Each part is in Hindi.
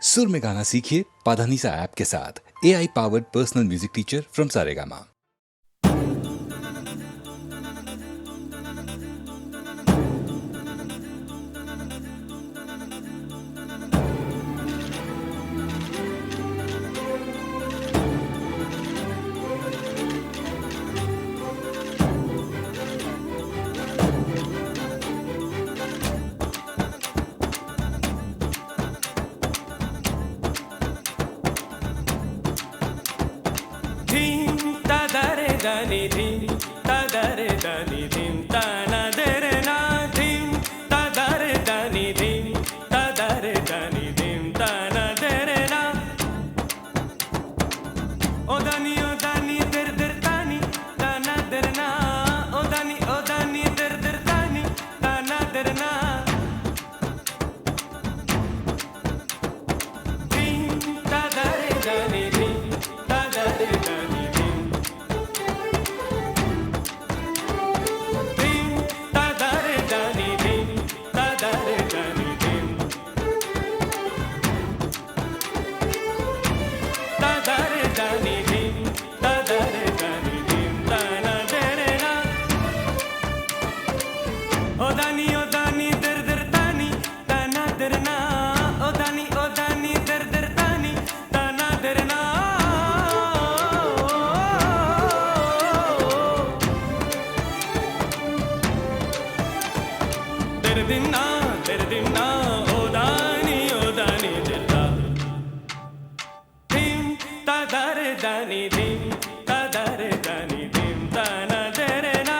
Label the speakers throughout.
Speaker 1: सुर में गाना सीखिए पाधानीसा ऐप के साथ। AI powered personal music teacher from Saregama.
Speaker 2: धीम तदरे दनि धीम तदरे दनि धीम तना दरे ना धीम तदरे दनि धीम तदरे दनि धीम तना दरे ना ओ दनि दर दर तानी तना दरे ना ओ दनि दर दर तानी तना दरे ना धीम तदरे दनि धीम तदरे दनि धीम धीम तदरे दनि धीम तदरे दनि धीम तदरे दनि धीम तदरे दनि धीम तना दरे ना ओ दनि दर दर तानी तना दरे ना ओ दनि दर दर तानी तना दरे ना तेरे दिन ना ओ दानी दिलदा धीम तदरे दनि धीम तदरे दनि धीम तना दरे ना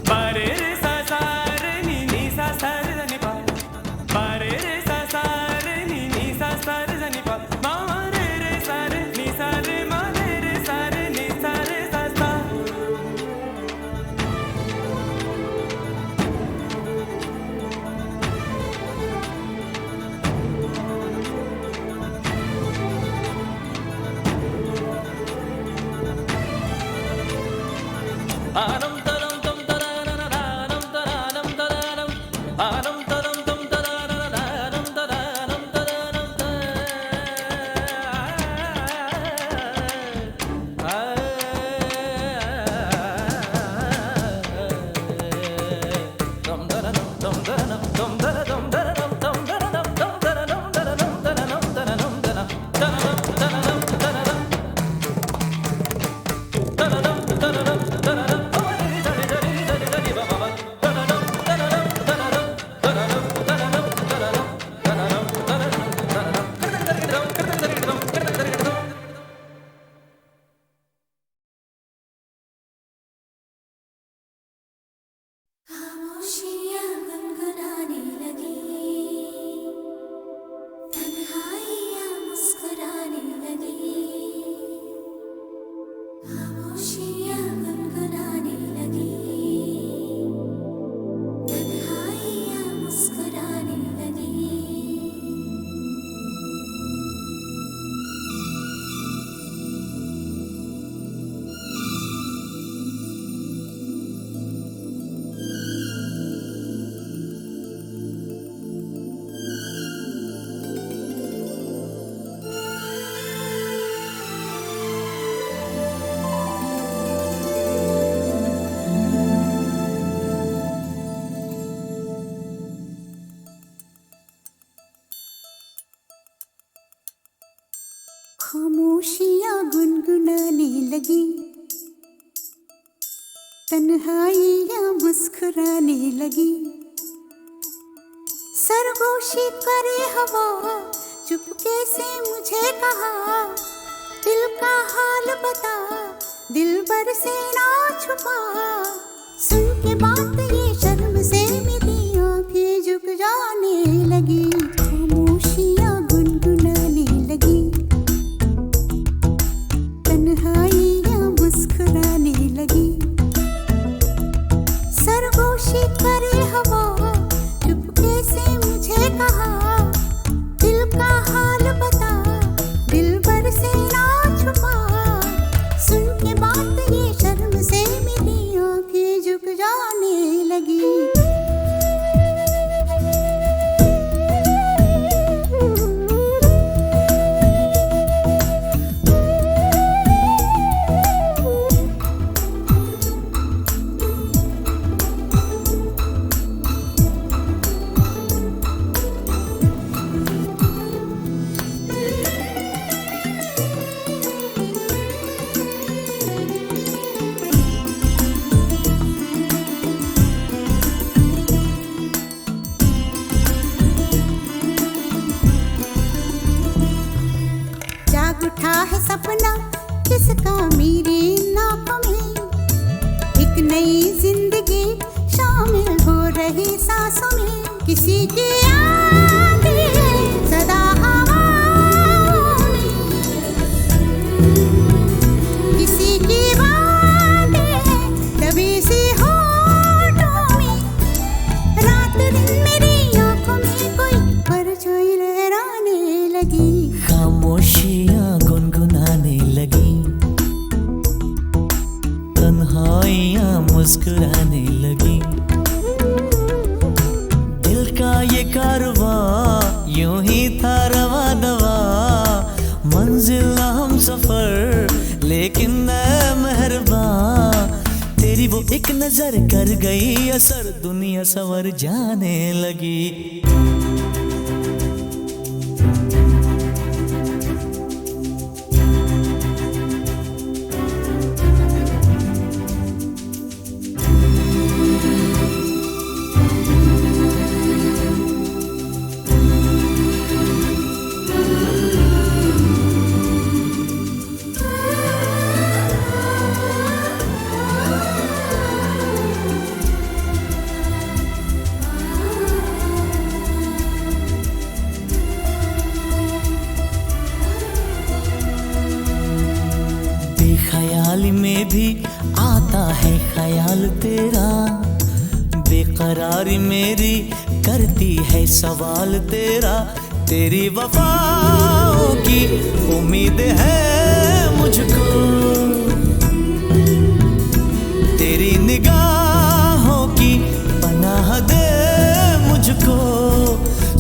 Speaker 2: बारे रे सा सा रे नी सा सा रे नी पा बारे रे सा सा रे नी सा सा रे नी पा मा रे रे सा रे नी सा रे मा रे रे सा रे नी सा रे सा सा आनम तरम तम तरानम तरानम तरानम आनम तरम तम तरानम तरानम तरानम तम तरानम तम तरानम तम तरानम तरानम तम तरानम तम तरानम तरानम तरानम तरानम तरानम तरानम तरानम तरानम तरानम तरानम
Speaker 3: खामोशियाँ गुनगुनाने लगी, तन्हाइयाँ मुस्कुराने लगी। खामोशियाँ गुनगुनाने लगी, तन्हाइयाँ मुस्कुराने लगी। खामोशियाँ गुनगुनाने लगी, तन्हाइयाँ मुस्कुराने लगी। सरगोशी करे हवा, चुपके से मुझे कहा, दिल का हाल बता, दिल भर से ना छुपा। सुन के बात ये शर्म से मेरी आंखें झुक जाने लगी। है सपना किसका मेरे इन आँखों में, एक नई जिंदगी शामिल हो रही सांसों में, किसी की आंधी सदा हवाओं में, किसी की बातें दबी सी होठों में, रात दिन मेरी आँखों में कोई परछाई लहराने लगी,
Speaker 4: खामोशियाँ गुनगुनाने लगी, तन्हाइयाँ मुस्कुराने लगी। दिल का ये कारवां यूं ही था रवा दवा, मंजिल ना हम सफर लेकिन मैं मेहरबान, तेरी वो एक नजर कर गई असर, दुनिया संवर जाने लगी। बेख्याली में भी आता है ख्याल तेरा, बेकरारी मेरी करती है सवाल तेरा, तेरी वफाओं की उम्मीद है मुझको, तेरी निगाहों की पनाह दे मुझको,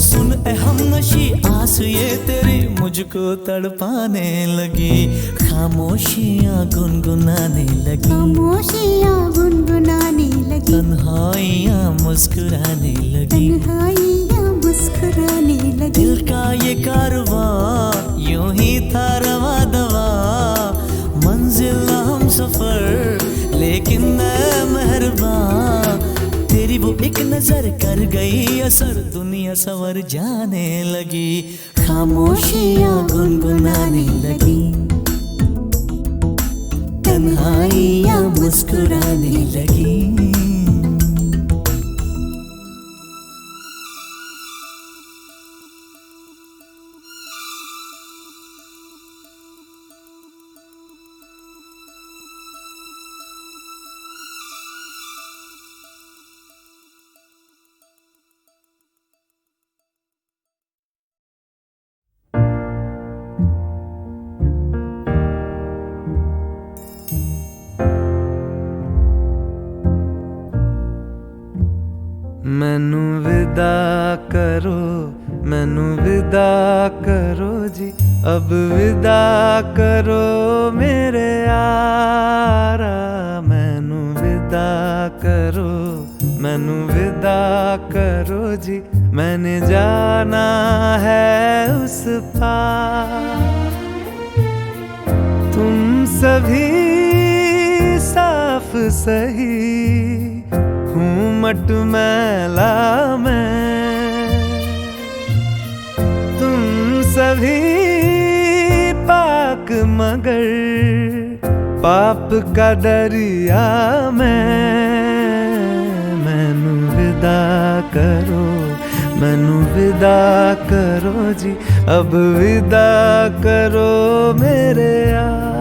Speaker 4: सुन ए हमनशी आस ये तेरी मुझको तड़पाने लगी, खामोशियाँ गुनगुनाने लगी,
Speaker 3: खामोशियाँ गुनगुनाने लगी,
Speaker 4: तन्हाइयाँ मुस्कुराने लगी।
Speaker 3: तन्हाइयाँ मुस्कुराने लगी।
Speaker 4: दिल का ये कारवां यूं ही था रवा दवा, मंजिल ना हम सफर लेकिन मैं मेहरबान, तेरी वो एक नजर कर गई असर, दुनिया संवर जाने लगी, खामोशियाँ गुनगुनाने लगी, तन्हाइयाँ मुस्कुराने लगी।
Speaker 2: मैनू विदा करो, मैनू विदा करो जी, अब विदा करो मेरे यारा, मैनू विदा करो, मैनू विदा करो जी, मैंने जाना है उस पार, तुम सभी साफ सही हूँ मटमैला मैं, तुम सभी पाक मगर पाप का दरिया मैनू विदा करो, मैनू विदा करो जी, अब विदा करो मेरे यार।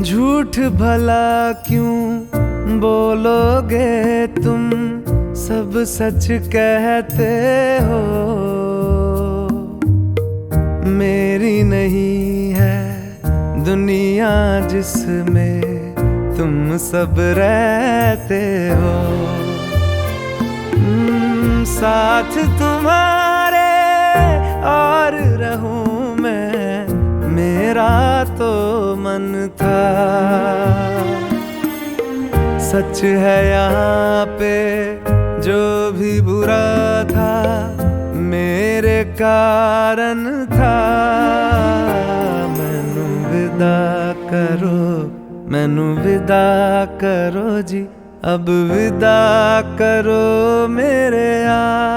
Speaker 2: झूठ भला क्यों बोलोगे तुम, सब सच कहते हो, मेरी नहीं है दुनिया जिसमें तुम सब रहते हो, साथ तुम्हारे और रहूं मैं, मेरा तो मन था
Speaker 5: सच है यहाँ पे जो भी बुरा था मेरे कारण था। मैनू विदा करो, मैनू विदा करो जी, अब विदा करो मेरे यार।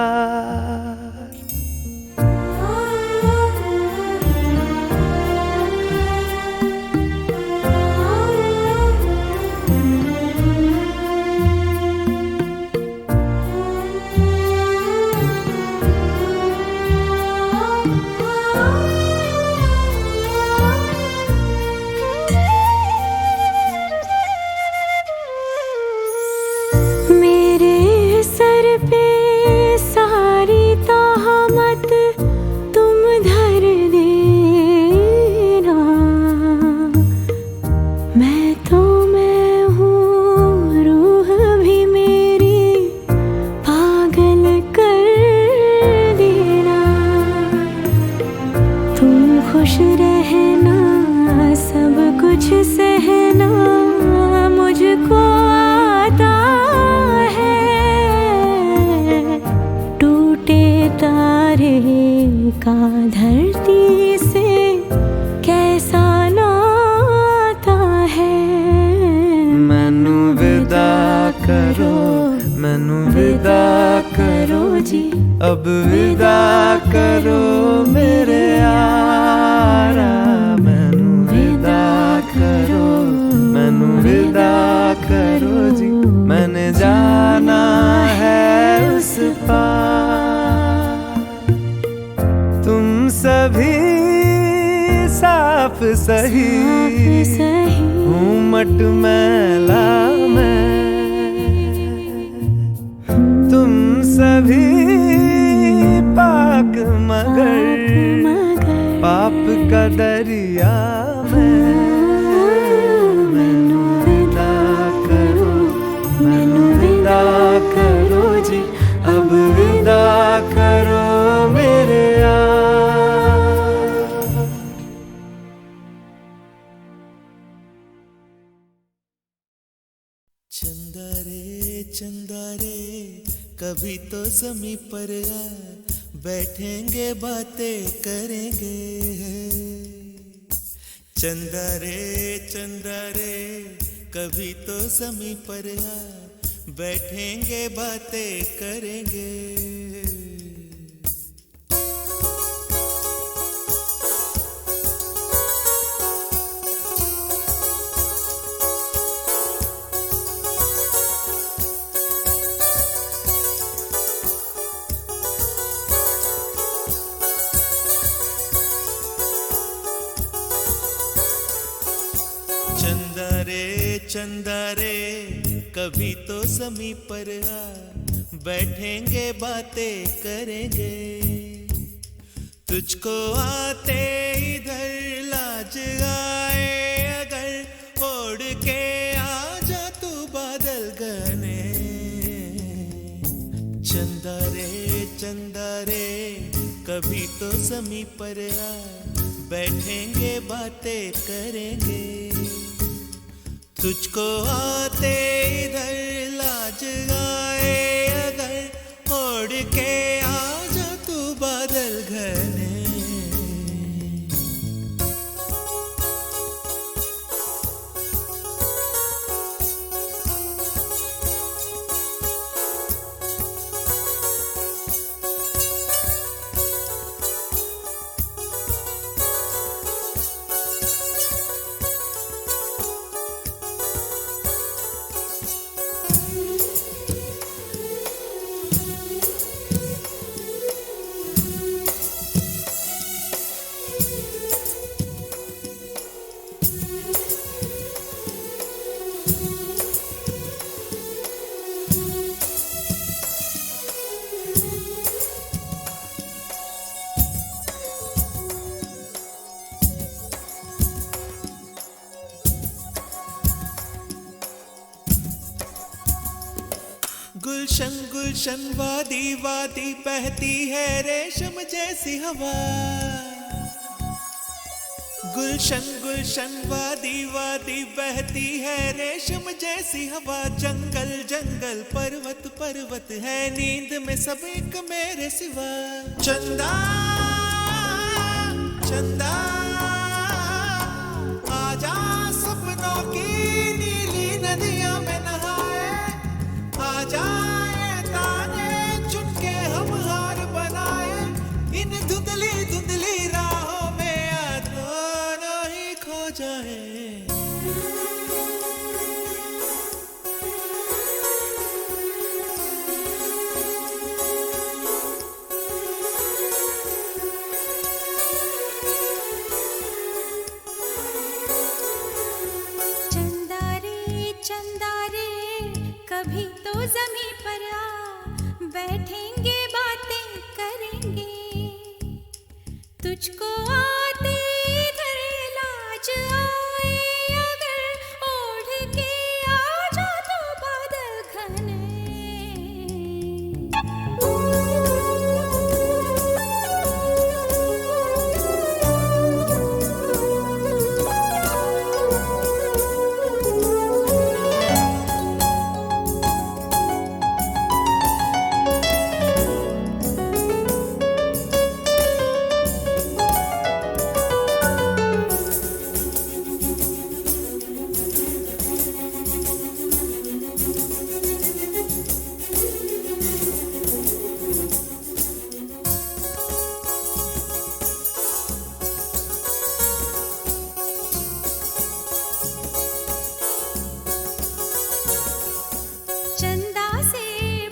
Speaker 6: का धरती से कैसा नाता है।
Speaker 5: मैनू विदा करो, मैनू विदा करो जी, अब विदा करो मेरे यारा। मैनू विदा करो, मैनू विदा करो जी, मैंने जाना है उस पार। तुम सभी साफ सही, हूँ मट मैला मैं। तुम सभी पाक मगर पाप का दरिया मैं। मैनू विदा करो, मैनू विदा करो जी, अब विदा करो मेरे यार।
Speaker 4: चंदा रे चंदा रे कभी तो ज़मीं पर आ, बैठेंगे बातें करेंगे। चंदा रे कभी तो ज़मीं पर आ, बैठेंगे बातें करेंगे। चंदा रे कभी तो ज़मीं पर आ, बैठेंगे बातें करेंगे। तुझको आते इधर लाज आए अगर, ओढ़ के आ जा तू बादल घने। चंदा रे कभी तो ज़मीं पर आ, बैठेंगे बातें करेंगे। तुझको आते इधर लाज आए अगर, ओढ़ के आ जा तू बादल घने। गुलशन गुलशन वादी वादी बहती है रेशम जैसी हवा।
Speaker 7: गुलशन गुलशन वादी वादी बहती है रेशम जैसी हवा, जंगल जंगल पर्वत पर्वत है नींद में सब एक मेरे सिवा। चंदा चंदा आजा सपनों की नीली नदियों में नहाए, आजा ये ताने चुनके हम हार बनाए, इन धुंधली धुंधली राहों में दोनों ही खो जाए।
Speaker 3: चंदा रे कभी तो ज़मीं पर आ, बैठेंगे बातें करेंगे, तुझको आते इधर लाज आए, अगर ओढ़ के आ जा तो बादल घने। चंदा से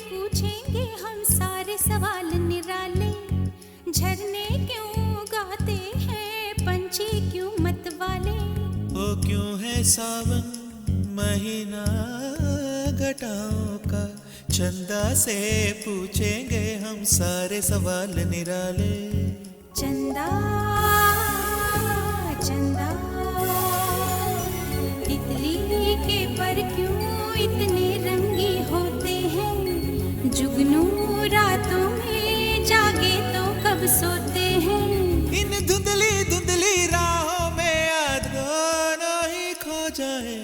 Speaker 3: पूछेंगे हम सारे सवाल निराले, झरने क्यों गाते हैं पंछी क्यों मत वाले,
Speaker 7: वो क्यों है सावन महीना घटाओं का। चंदा से पूछेंगे हम सारे सवाल निराले।
Speaker 3: चंदा चंदा तितली के पर क्यों इतने रंगी होते हैं, जुगनू रातों में जागे तो कब सोते हैं,
Speaker 7: इन धुंधली धुंधली राहों में दोनों ही खो जाए।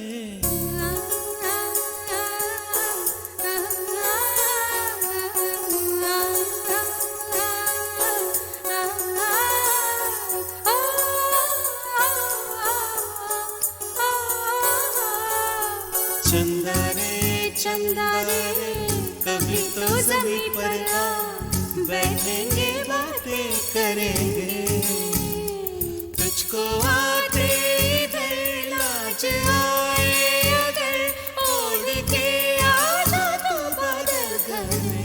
Speaker 3: चंदा रे कभी तो ज़मीं पर आ, बैठेंगे बातें करेंगे,
Speaker 7: तुझको आते इधर लाज आए, अगर ओढ़ के आ जा तो बादल घने।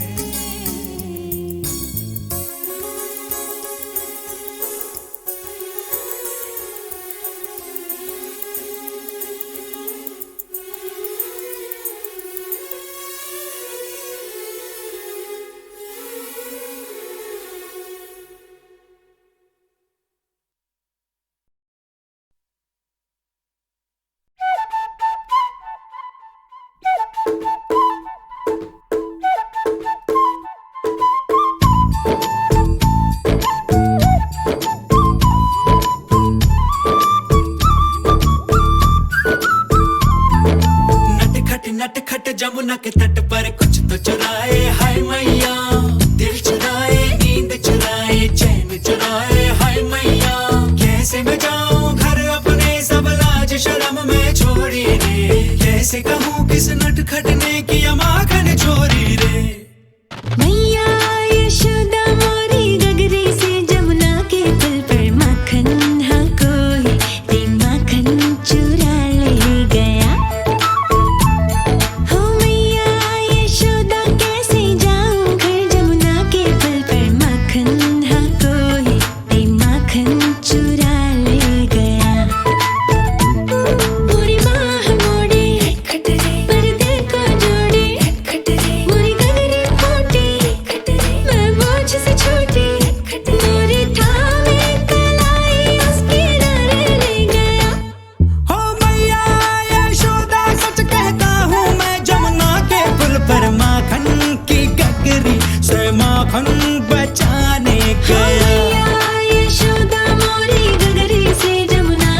Speaker 4: नटखट जमुना के तट पर कुछ तो चुराए, हाय मैया दिल चुराए, नींद चुराए, चैन चुराए, हाय मैया कैसे मैं जाऊं घर अपने, सब लाज शर्म में छोड़ी रे, कैसे कहूँ किस नटखट ने किया माखन चोरी रे।
Speaker 6: मैया यशोदा मोरी गगरी से जमुना के पुल पर माखन हा कोई ते माखन चुरा ले गया। हो मैया यशोदा कैसे जाऊं घर जमुना के पुल पर माखन हा कोई ते माखन चुरा ले गया। पूरी बाह मोड़े पर दिल को जोड़े, मोरी गगरी फूटी मैं बोझ से छूटी, मोरी थामे कलाई उसकी किनारे ले गया।
Speaker 4: हो मैया यशोदा सच कहता हूँ मैं, जमुना के पुल पर माखन की गगरी से माखन बचाने गया।
Speaker 6: मैया यशोदा मोरी गगरी से जमुना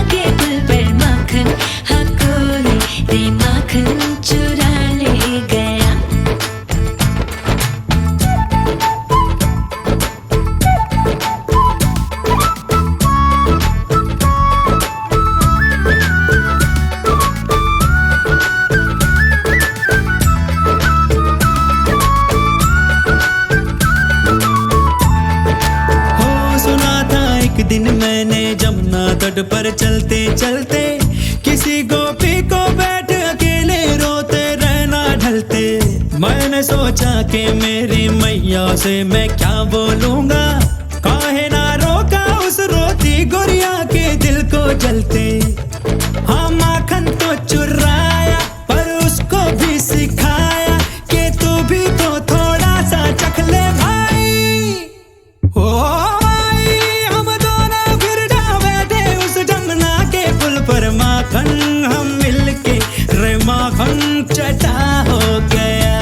Speaker 4: के मेरी मैया से मैं क्या बोलूंगा, काहे ना रोका उस रोती गोरिया के दिल को जलते। हाँ माखन तो चुराया पर उसको भी सिखाया कि तू भी तो थोड़ा सा चख ले भाई। ओ भाई हम दोनों फिर जा बैठे उस जमुना के पुल पर, माखन हम मिलके रे माखन चटा हो गया।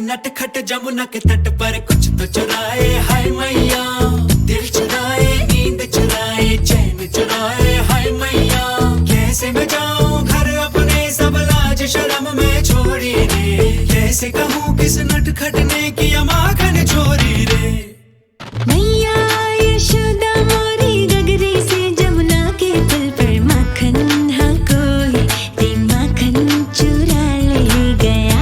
Speaker 4: नटखट जमुना के तट पर कुछ तो चुराए, हाय मैया दिल चुराए, नींद चुराए, चैन चुराए, हाय मैया कैसे मैं जाऊं घर अपने, सब लाज शर्म में छोड़ी रे, कैसे कहूँ किस नटखट ने किया माखन चोरी रे।
Speaker 6: मैया यशोदा मोरी गगरी से जमुना के पुल पर माखन हाँ कोई ते माखन चुरा ले गया।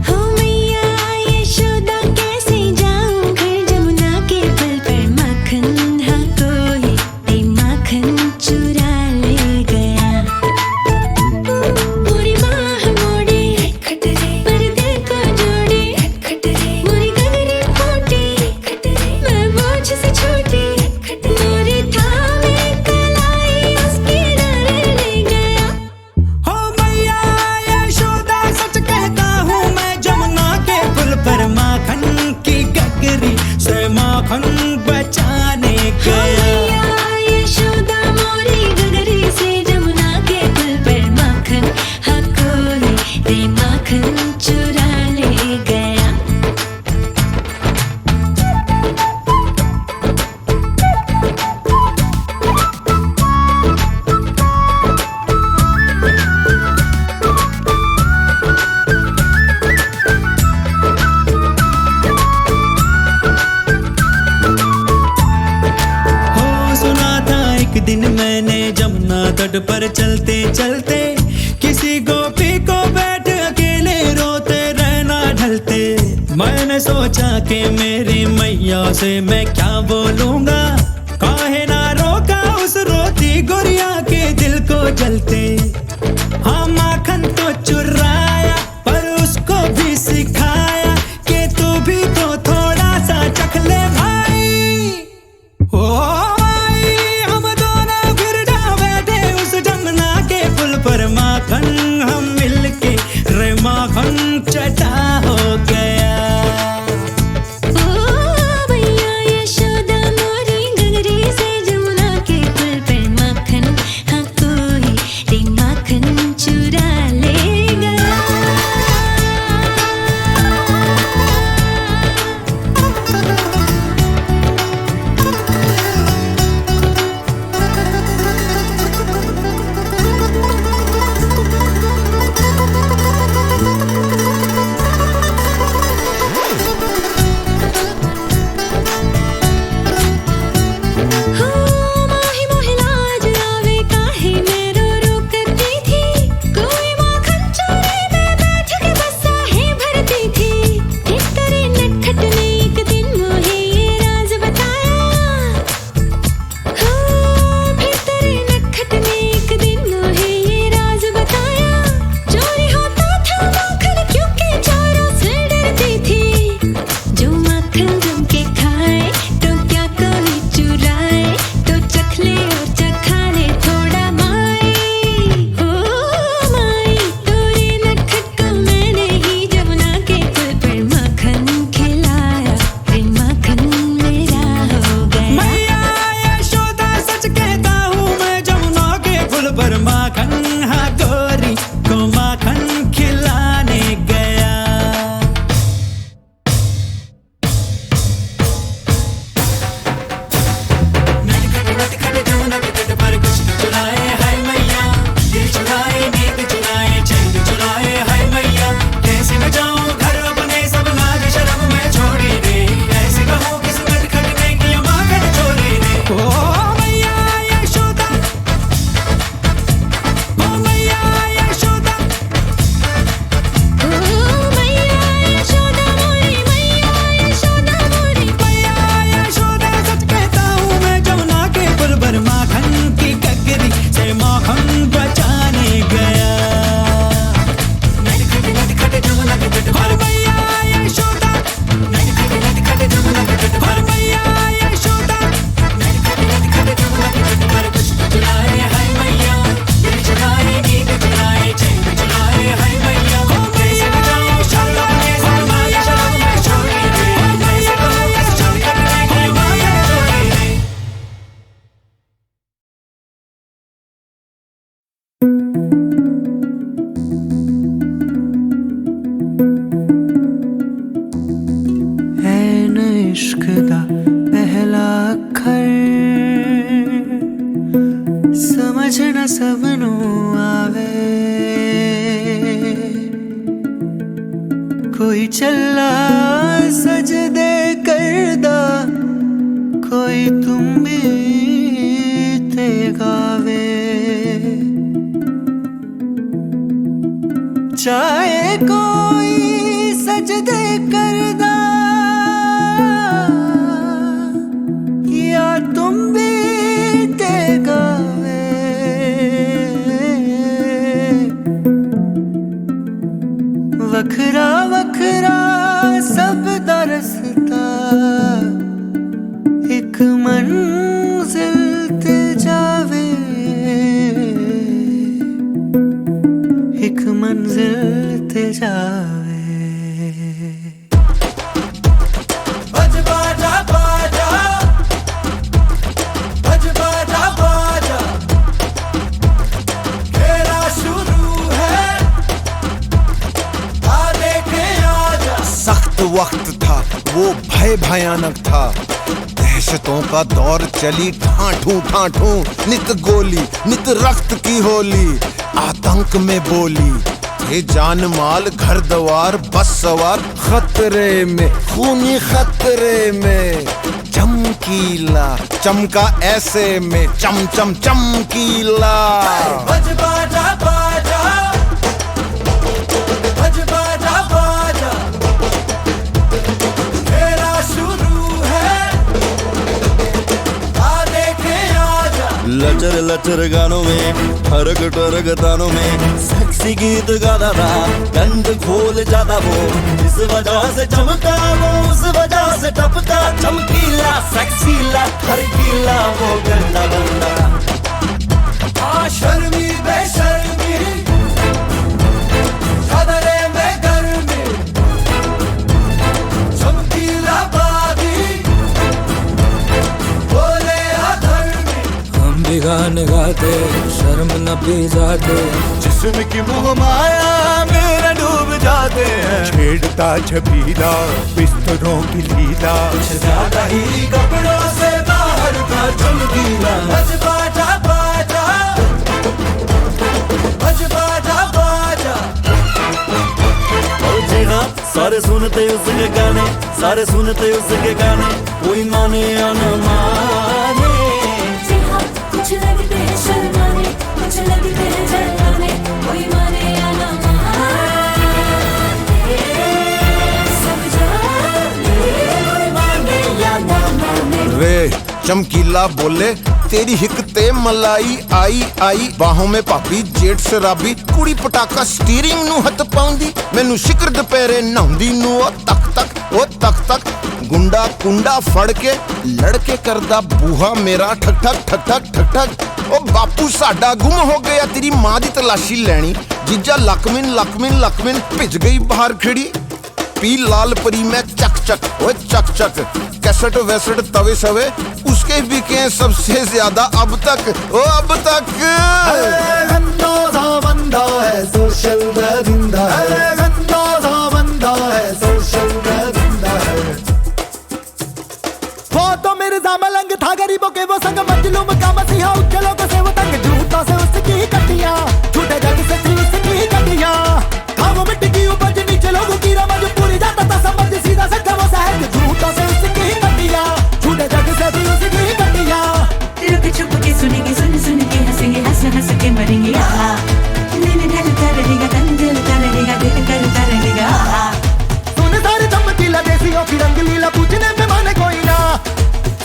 Speaker 6: हो मैया यशोदा कैसे जाऊं घर जमुना के पुल पर माखन हाँ कोई ते माखन चुरा ले गया। पूरी बाह मोड़े खटरे पर दिल को जोड़े खटरे, मोरी गगरी फूटी मैं बोझ से छूटी, मोरी थामे कलाई उसकी डर ले गया।
Speaker 4: हो मैया यशोदा सच कहता हूँ मैं, जमुना के पुल पर माखन की गगरी से माखन बचाने गया।
Speaker 6: मैया यशोदा मोरी गगरी से जमुना के पुल पर माखन हाँ कोई ते माखन चुरा ले गया।
Speaker 4: घाट पर चलते चलते किसी गोपी को बैठ अकेले रोते रहना ढलते। मैंने सोचा कि मेरी मैया से मैं क्या बोलूंगा, काहे ना रोका उस रोती गुड़िया के दिल को जलते। हाँ माखन तो चुराया पर उसको भी सिखाया कि तू भी तो थोड़ा सा चख ले भाई। ओ भाई हम दोनों फिर जा बैठे उस जमुना के पुल पर, माखन हम मिलके रे माखन चटा हो गया।
Speaker 5: इश्क दा पहला अखर समझ न सबनू आवे, कोई चला सजदे करदा कोई तुम भी ते गावे। चाहे कोई सजदे करदा या तुम भी ते गावे, वखरा वखरा सब दा रस्ता एक मंजिल ते जावे, एक मंजिल ते जावे। बज बाजा बाजा, बज बाजा बाजा, खेला शुरू है, आ देखे आजा।
Speaker 8: सख्त वक्त था वो भय भयानक था, दहशतों का दौर चली ठाठू ठाठू, नित गोली नित रक्त की होली, आतंक में बोली चाहे जान माल घर द्वार बस सवार खतरे में खूनी खतरे में चमकीला चमका ऐसे में चम चम चमकीला
Speaker 5: बज बाजा बाजा बज बाजा बाजा मेरा शुरू है आ देखे आजा
Speaker 9: लचर लचर गानों में ठरक ठरक तानों में सेक्सी गीत गाता था गंद खोल जाता वो इस वजह से चमका वो उस वजह से टपका चमकीला सेक्सीला हरकीला वो गंदा गंदा
Speaker 5: आ शर्मी बेशर्मी कदरे में गर्मी चमकीला बागी बोले अधर्मी
Speaker 10: हम भी गाने गाते शर्म न भी जाते
Speaker 9: जिस्म की मोह माया मेरा डूब जाते हैं
Speaker 7: छेड़ता छबीला बिस्तरों की लीला
Speaker 5: ज्यादा ही कपड़ों से बाहर का चमकीला बज बाजा बाजा बज बाजा बाजा
Speaker 9: और जी हाँ सारे सुनते उसके गाने सारे सुनते उसके गाने कोई माने या न माने
Speaker 6: जी हाँ कुछ लगते हैं शर्माने कुछ लगते हैं जलाने कोई माने या ना माने सब जाने कोई माने या ना माने
Speaker 8: वे चमकीला बोले तेरी हिकते मलाई आई आई बाहों में पापी जेठ शराबी कुड़ी पटाका स्टीयरिंग ਨੂੰ ਹੱਥ ਪਾਉਂਦੀ ਮੈਨੂੰ ਸ਼ਿਕਰ ਦੁਪਹਿਰੇ ਨਹਾਉਂਦੀ ਨੂੰ ਉਹ ਤੱਕ ਤੱਕ ਗੁੰਡਾ ਕੁੰਡਾ ਫੜ ਕੇ ਲੜਕੇ ਕਰਦਾ ਬੂਹਾ ਮੇਰਾ ਠਕ ਠਕ ਉਹ ਬਾਪੂ ਸਾਡਾ ਗੁੰਮ ਹੋ ਗਿਆ ਤੇਰੀ ਮਾਂ ਦੀ ਤਲਾਸ਼ੀ ਲੈਣੀ ਜੀਜਾ ਲਕਮਿਨ ਭਿੱਜ ਗਈ ਬਾਹਰ ਖੜੀ पी लाल परी में चक कैसेट वैसेट तवे सवे उसके बिके सबसे ज्यादा अब तक
Speaker 5: गंदा बंदा है सोशल दरिंदा है गंदा बंदा है सोशल दरिंदा है
Speaker 7: वो तो मिर्जा मलंग था गरीबों के वो संग मजलूम का मसीहा उच्च लोगों से वो तंग झूठों से उसकी कटियां झूठे जग से थी उसकी कटियां था वो मिट्टी की उपज नीचे लोगों की रमज पूरी जाता था समझ सीधा सच्चा वो सहज झूठों से उसकी कटियां झूठे जग से थी उसकी कटियां
Speaker 6: रुक छुप के सुनेंगे सुन के हंसेंगे हंस के मरेंगे दिल ढलता रहेगा तन जलता रहेगा दिल करता रहेगा
Speaker 7: सुन सारे चमकीला देसियों की रंगलीला पूछने पे माने कोई ना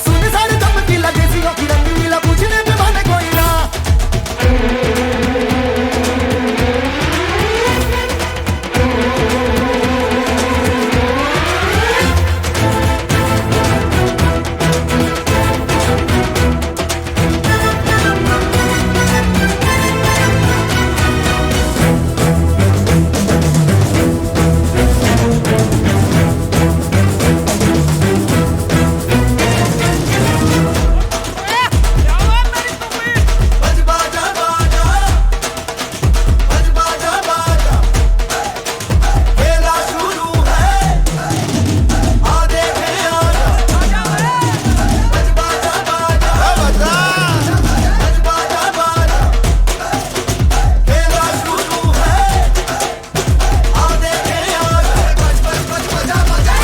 Speaker 7: सुन सारे चमकीला देसियों की रंगलीला पूछने पे माने कोई ना
Speaker 5: बज बाजा बाजा बज बाजा बाजा खेला शुरू है आ देखे आजा बज बाजा बाजा बज बाजा बाजा खेला शुरू है आ देखे आजा बज बाजा बाजा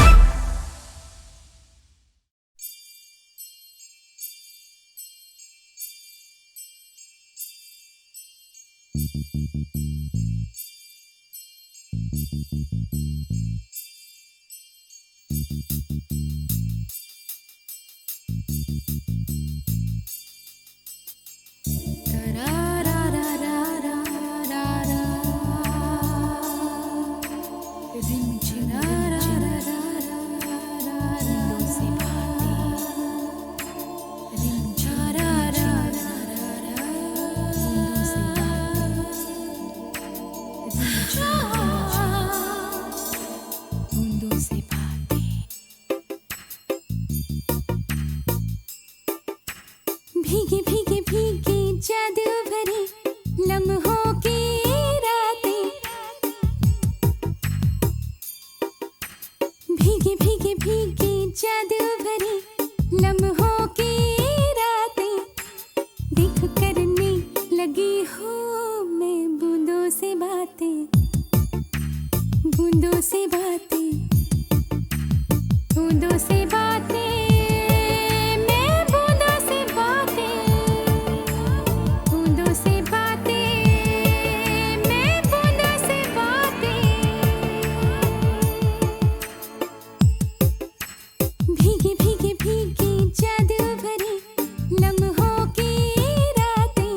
Speaker 6: भीगे भीगे भीगे जादू भरी लम्हों की रातें भीगे भीगे भीगे जादू भरी लम्हों की रातें देख करने लगी हूँ मैं बूंदों से बातें बूंदों से बातें, बूंदों से बातें, मैं बूंदों से बातें, बूंदों से बातें, मैं बूंदों से बातें, भीगी भीगी भीगी जादू भरी लम्हों की रातें,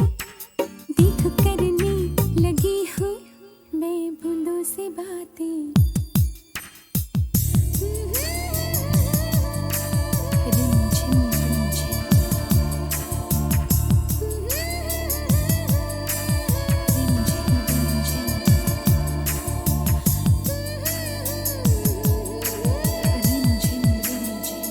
Speaker 6: देख करने लगी हूँ मैं बूंदों से बातें। रिमझिम रिमझिम, रिमझिम रिमझिम, रिमझिम रिमझिम।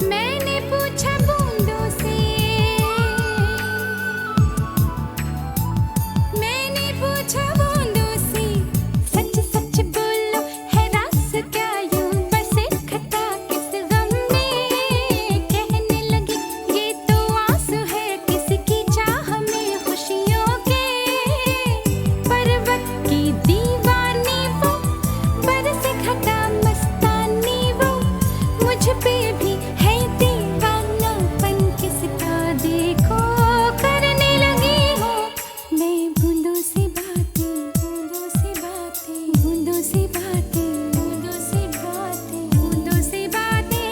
Speaker 6: मैंने पूछा बूंदों से, मैंने पूछा बूंदों से, सच सच बोलो है रास क्या यूं बसे खता किस गम में, कहने लगी ये तो आंसू है किसकी चाह में खुशियों के, पर्वत की दीवानी वो बरसे खता मस्तानी वो, मुझ पे भी है दीवानापन किसका देखो, करने लगी हूँ मैं बूंदों से बातें, बूंदों से बातें, बूंदों से बातें, बूंदों से बातें, बूंदों से बातें,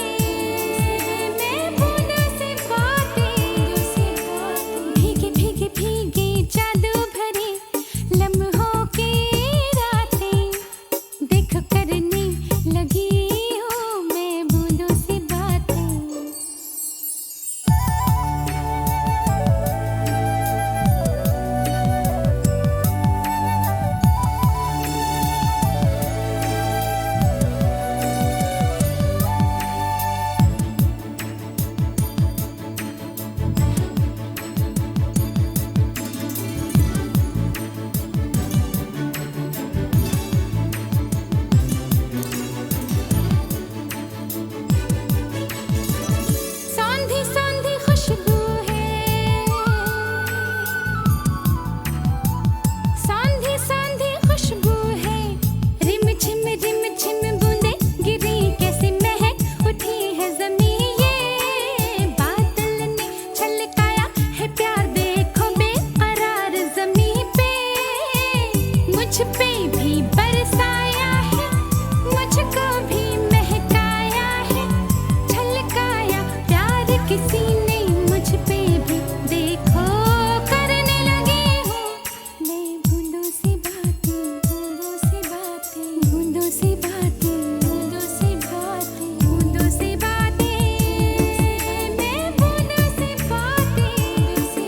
Speaker 6: मैं बूंदों से बातें, बूंदों से बातें, भीगे भीगे भीगे जादू भरी लम्हों की रातें, देख करने लगी हूँ मैं बूंदों से बातें। सौंधी सौंधी खुशबू है, सौंधी सौंधी खुशबू है, रिमझिम बूंदे गिरी कैसे महक उठी है ज़मीं, ये बादल ने छलकाया है प्यार देखो बेकरार ज़मीं पे, मुझ पे भी बरसाया है, मुझको भी महकाया है, छलकाया प्यार किसी ने मुझ पे भी देखो, करने लगी हूँ मैं बूंदों से बातें, बूंदों से बातें, बूंदों से बातें, बूंदों से बातें, बूंदों से बातें, मैं बूंदों से बातें, बूंदों से